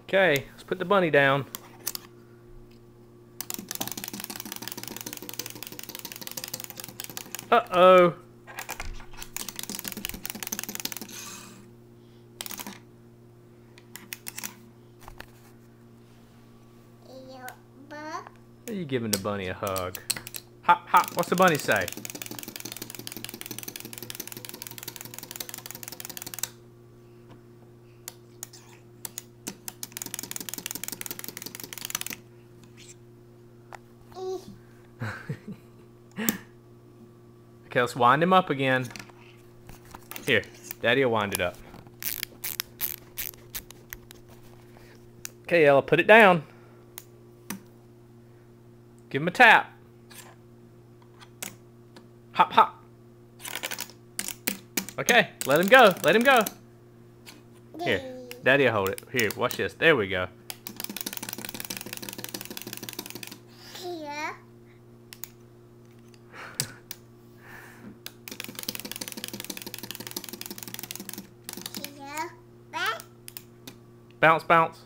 Okay, let's put the bunny down. Uh-oh. Are you giving the bunny a hug? Hop, hop. What's the bunny say? Okay, let's wind him up again. Here, Daddy will wind it up. Okay, Ella, put it down. Give him a tap. Hop, hop. Okay, let him go. Let him go. Here, Daddy will hold it. Here, watch this. There we go. Here. Here. Back. Bounce, bounce.